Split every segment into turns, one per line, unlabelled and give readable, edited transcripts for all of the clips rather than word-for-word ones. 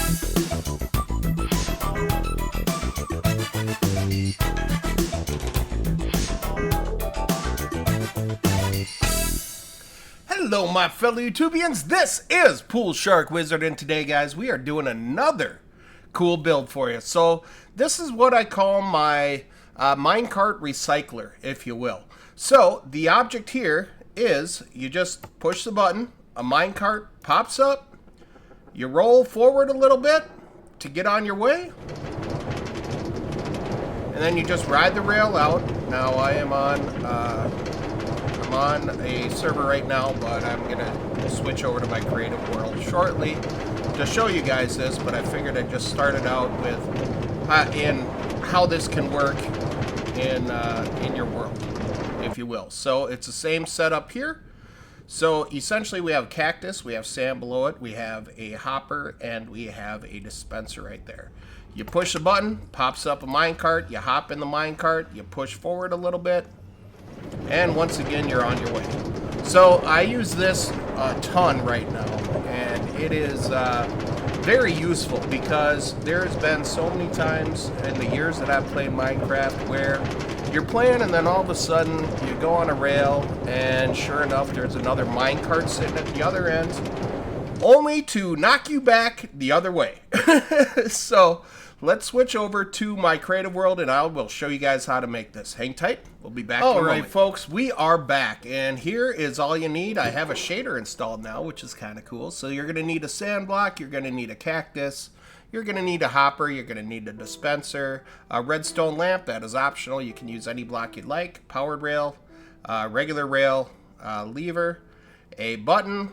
Hello my fellow YouTubians, this is PSW, and today guys we are doing another cool build for you. So this is what I call my minecart recycler, if you will. So the object here is you just push the button, a minecart pops up, you roll forward a little bit to get on your way, and then you just ride the rail out. Now I am on a server right now, but I'm gonna switch over to my creative world shortly to show you guys this, but I figured I'd just start it out with in how this can work in your world, if you will. So it's the same setup here. So essentially we have a cactus, we have sand below it, we have a hopper, and we have a dispenser right there. You push a button, pops up a minecart, you hop in the minecart, you push forward a little bit, and once again you're on your way. So I use this a ton right now, and it is very useful because there's been so many times in the years that I've played Minecraft where you're playing and then all of a sudden you go on a rail and sure enough there's another minecart sitting at the other end only to knock you back the other way. So let's switch over to my creative world and I will show you guys how to make this. Hang tight. We'll be back. All right, folks, we are back, and here is all you need. I have a shader installed now, which is kind of cool. So you're going to need a sand block, you're going to need a cactus, you're going to need a hopper, you're going to need a dispenser, a redstone lamp, that is optional. You can use any block you'd like, powered rail, regular rail, lever, a button,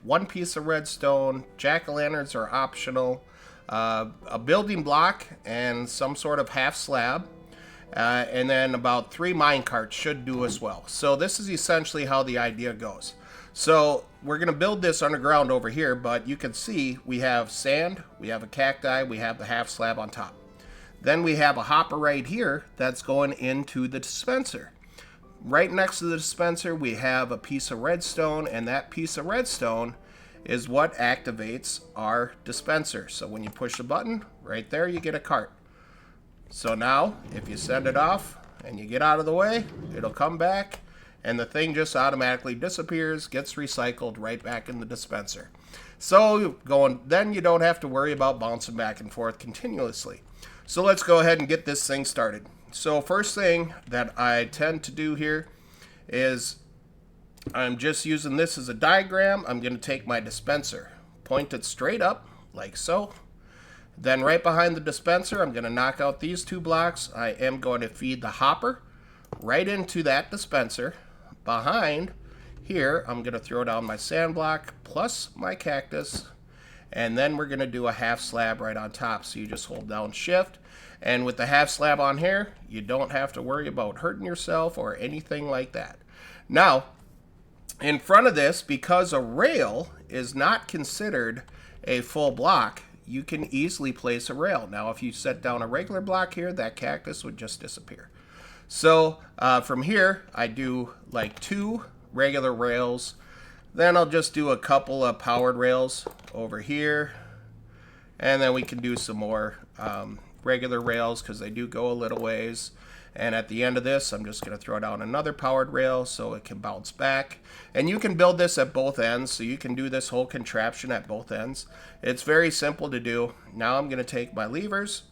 one piece of redstone, jack-o'-lanterns are optional, a building block, and some sort of half slab. And then about 3 minecarts should do as well. So this is essentially how the idea goes. So we're going to build this underground over here, but you can see we have sand, we have a cacti, we have the half slab on top. Then we have a hopper right here that's going into the dispenser. Right next to the dispenser we have a piece of redstone, and that piece of redstone is what activates our dispenser. So when you push the button, right there you get a cart. So now, if you send it off and you get out of the way, it'll come back and the thing just automatically disappears, gets recycled right back in the dispenser. So then you don't have to worry about bouncing back and forth continuously. So let's go ahead and get this thing started. So first thing that I tend to do here is I'm just using this as a diagram. I'm going to take my dispenser, point it straight up like so. Then right behind the dispenser, I'm going to knock out these 2 blocks. I am going to feed the hopper right into that dispenser. Behind here, I'm going to throw down my sand block plus my cactus. And then we're going to do a half slab right on top. So you just hold down shift. And with the half slab on here, you don't have to worry about hurting yourself or anything like that. Now, in front of this, because a rail is not considered a full block, you can easily place a rail. Now, if you set down a regular block here, that cactus would just disappear. So from here, I do like 2 regular rails. Then I'll just do a couple of powered rails over here. And then we can do some more regular rails because they do go a little ways. And at the end of this, I'm just going to throw down another powered rail so it can bounce back. And you can build this at both ends, so you can do this whole contraption at both ends. It's very simple to do. Now I'm going to take my levers,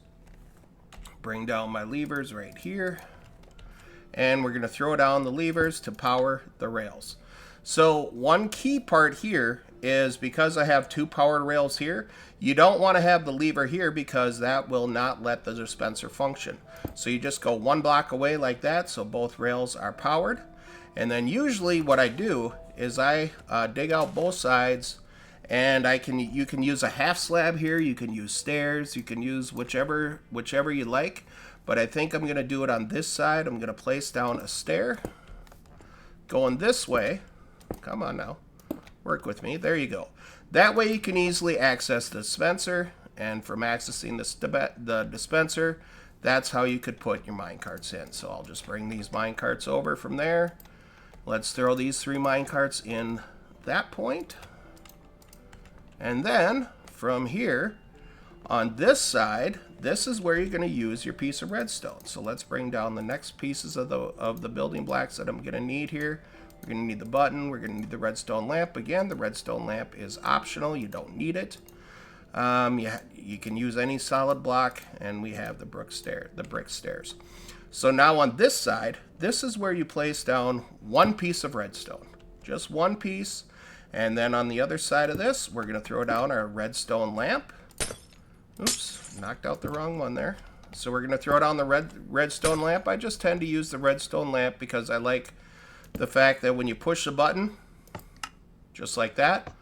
bring down my levers right here, and we're going to throw down the levers to power the rails. So one key part here is because I have 2 powered rails here, you don't want to have the lever here because that will not let the dispenser function. So you just go 1 block away like that so both rails are powered. And then usually what I do is I dig out both sides, and you can use a half slab here, you can use stairs, you can use whichever you like. But I think I'm going to do it on this side. I'm going to place down a stair going this way. Come on now. Work with me. There you go. That way you can easily access the dispenser, and from accessing the dispenser, that's how you could put your minecarts in. So I'll just bring these minecarts over from there. Let's throw these 3 minecarts in that point. And then from here, On this side, this is where you're going to use your piece of redstone. So let's bring down the next pieces of the building blocks that I'm going to need here. We're going to need the button. We're going to need the redstone lamp. Again, the redstone lamp is optional. You don't need it. You can use any solid block, and we have the brick stairs. So now on this side, this is where you place down one piece of redstone. Just one piece. And then on the other side of this, we're going to throw down our redstone lamp. Oops, knocked out the wrong one there. So we're going to throw down the redstone lamp. I just tend to use the redstone lamp because I like the fact that when you push the button, just like that,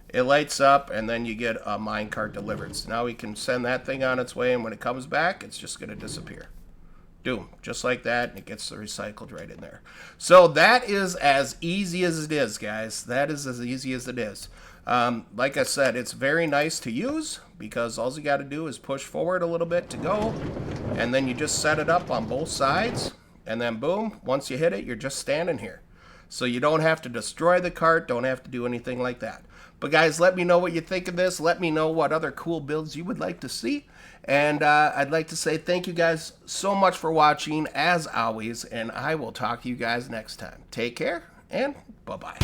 it lights up and then you get a minecart delivered. So now we can send that thing on its way, and when it comes back, it's just going to disappear. Boom, just like that, and it gets recycled right in there. So that is as easy as it is, guys. That is as easy as it is. Like I said, it's very nice to use because all you got to do is push forward a little bit to go, and then you just set it up on both sides, and then boom, once you hit it, you're just standing here. So you don't have to destroy the cart, don't have to do anything like that. But guys, let me know what you think of this. Let me know what other cool builds you would like to see. And I'd like to say thank you guys so much for watching, as always, and I will talk to you guys next time. Take care, and bye-bye.